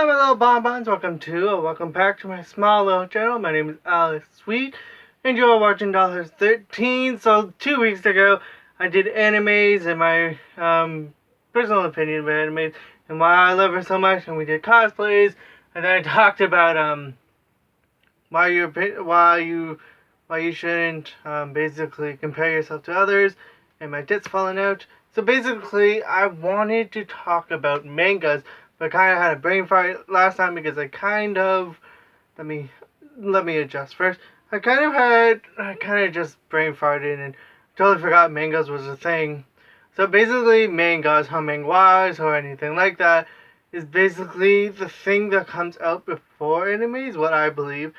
Hello, my little bonbons. Welcome back to my small little channel. My name is Alex Sweet, and you are watching $13. So 2 weeks ago, I did animes and my personal opinion about animes and why I love her so much, and we did cosplays, and then I talked about why you shouldn't basically compare yourself to others, and my tits falling out. So basically, I wanted to talk about mangas, but I kind of had a brain fart last time because I kind of let me adjust first. I kind of just brain farted and totally forgot mangas was a thing. So basically, mangas, how mangas or anything like that, is basically the thing that comes out before animes. What I believe.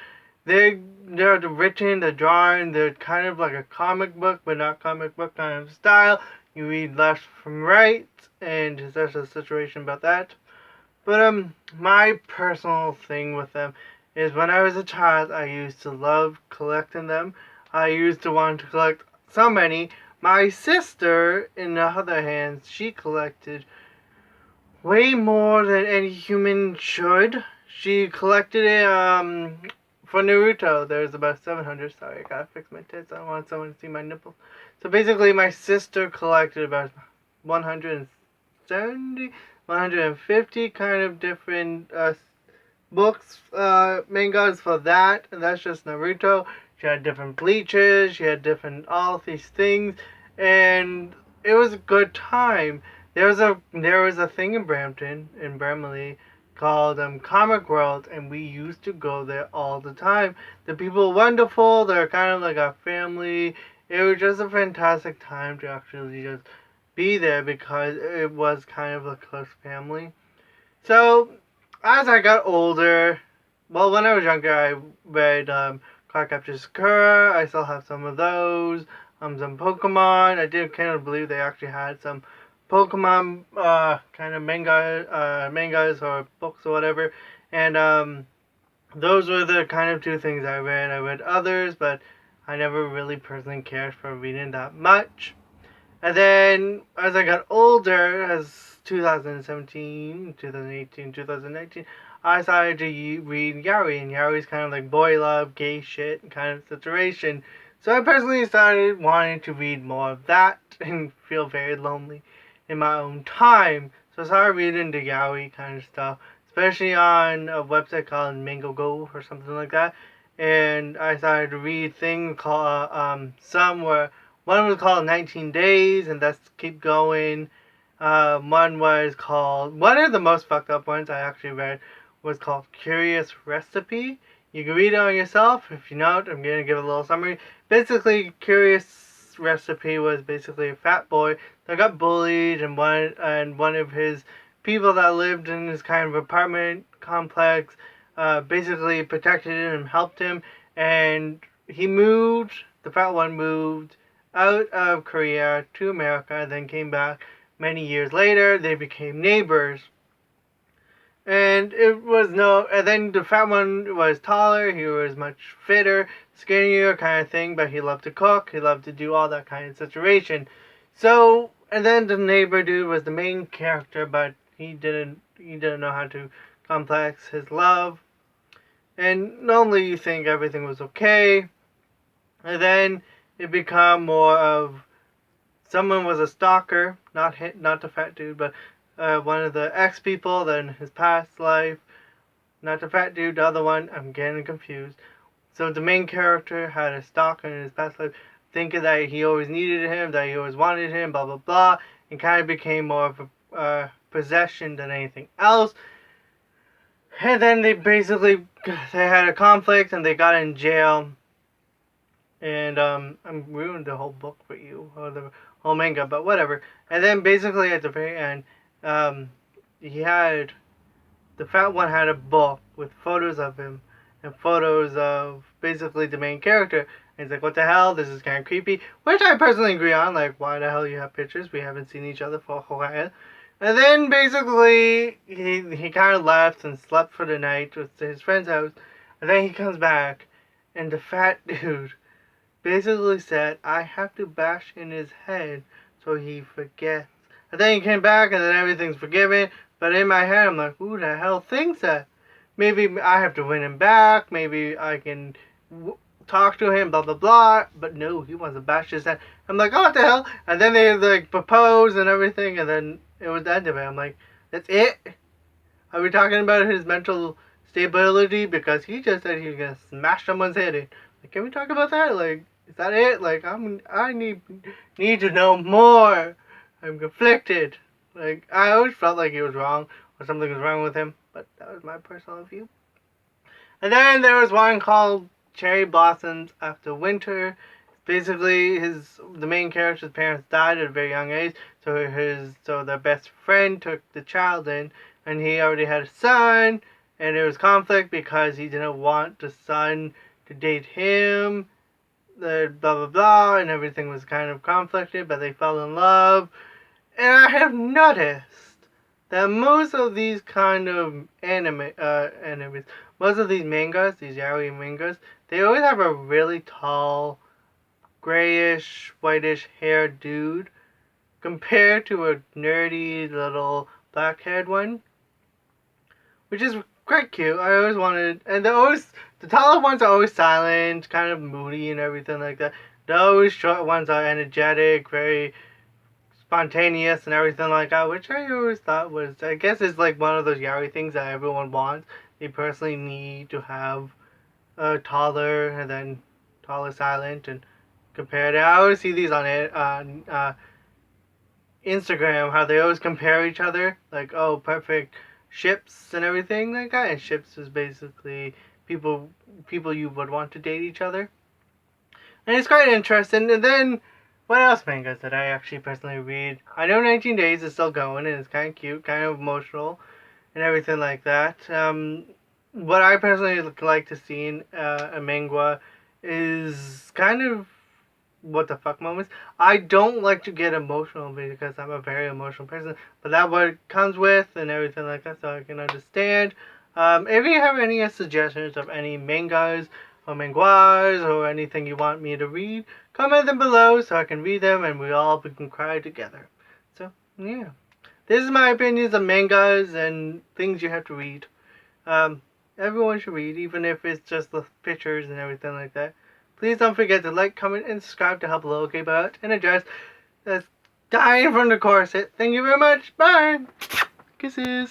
They're written, they're drawn, they're kind of like a comic book, but not comic book kind of style. You read left from right, and there's a situation about that. But my personal thing with them is when I was a child, I used to love collecting them. I used to want to collect so many. My sister, in the other hand, she collected way more than any human should. She collected it for Naruto. There's about 700. Sorry, I gotta fix my tits. I don't want someone to see my nipples. So basically, my sister collected about 170, 150 kind of different books, mangas for that. And that's just Naruto. She had different bleaches. She had different all of these things, and it was a good time. There was a thing in Brampton, in Bramley, called Comic World, and we used to go there all the time. The people were wonderful. They're kind of like our family. It was just a fantastic time to actually just be there because it was kind of a close family. So as I got older, well, when I was younger, I read Cardcaptor Sakura. I still have some of those. Some Pokemon. I did kind of believe they actually had some Pokemon kind of mangas or books or whatever, and those were the kind of two things I read. I read others, but I never really personally cared for reading that much. And then as I got older, as 2017, 2018, 2019, I started to read yaoi, and yaoi is kind of like boy love, gay shit kind of situation. So I personally started wanting to read more of that and feel very lonely in my own time. So I started reading the yaoi kind of stuff, especially on a website called Manga or something like that. And I started to read things called some were one was called 19 Days, and that's keep going. One was called one of the most fucked up ones I actually read was called Curious Recipe. You can read it on yourself. If you don't, I'm gonna give a little summary. Basically, Curious Recipe was basically a fat boy that got bullied, and one of his people that lived in this kind of apartment complex basically protected him and helped him, and he moved. The fat one moved out of Korea to America, and then came back many years later. They became neighbors. And and then the fat one was taller, he was much fitter, skinnier kind of thing, but he loved to cook, he loved to do all that kind of situation. So, and then the neighbor dude was the main character, but he didn't know how to complex his love. And normally you think everything was okay, and then it become more of someone was a stalker, not the fat dude, but one of the ex people in his past life, not the fat dude, the other one. I'm getting confused. So the main character had a stalker in his past life, thinking that he always needed him, that he always wanted him, blah blah blah, and kind of became more of a possession than anything else. And then they had a conflict, and they got in jail. And I'm ruined the whole book for you, or the whole manga, but whatever. And then basically at the very end, he had the fat one had a book with photos of him and photos of basically the main character. And he's like, "What the hell? This is kind of creepy." Which I personally agree on. Like, why the hell you have pictures? We haven't seen each other for a while. And then basically he kind of left and slept for the night with his friend's house. And then he comes back, and the fat dude basically said, "I have to bash in his head so he forgets." And then he came back, and then everything's forgiven. But in my head, I'm like, who the hell thinks that? Maybe I have to win him back. Maybe I can talk to him, blah, blah, blah. But no, he wants to bash his head. I'm like, oh, what the hell? And then they, like, propose and everything, and then it was the end of it. I'm like, that's it? Are we talking about his mental stability? Because he just said he was going to smash someone's head in. Like, can we talk about that? Like, is that it? Like, I need to know more. I'm conflicted. Like, I always felt like he was wrong or something was wrong with him, but that was my personal view. And then there was one called Cherry Blossoms After Winter. Basically, the main character's parents died at a very young age, so their best friend took the child in, and he already had a son, and there was conflict because he didn't want the son to date him, blah blah blah, and everything was kind of conflicted, but they fell in love. And I have noticed that most of these kind of animes, most of these mangas, these yaoi mangas, they always have a really tall, grayish, whitish haired dude compared to a nerdy little black-haired one, which is quite cute. I always wanted, and the taller ones are always silent, kind of moody and everything like that. The always short ones are energetic, very spontaneous and everything like that, which I always thought was, I guess it's like one of those yaoi things that everyone wants. They personally need to have a taller and then taller silent and compared. I always see these on Instagram, how they always compare each other, like, oh, perfect ships and everything like that. And ships is basically people you would want to date each other. And it's quite interesting. And then, what else mangas did I actually personally read? I know 19 Days is still going, and it's kind of cute, kind of emotional, and everything like that. What I personally like to see in a manga is kind of what the fuck moments. I don't like to get emotional because I'm a very emotional person, but that what it comes with and everything like that, so I can understand. If you have any suggestions of any mangas or manguas or anything you want me to read, comment them below so I can read them and we can cry together. So yeah, this is my opinions of mangas and things you have to read. Everyone should read, even if it's just the pictures and everything like that. Please don't forget to like, comment, and subscribe to help a little kid out and address that's dying from the corset. Thank you very much. Bye. Kisses.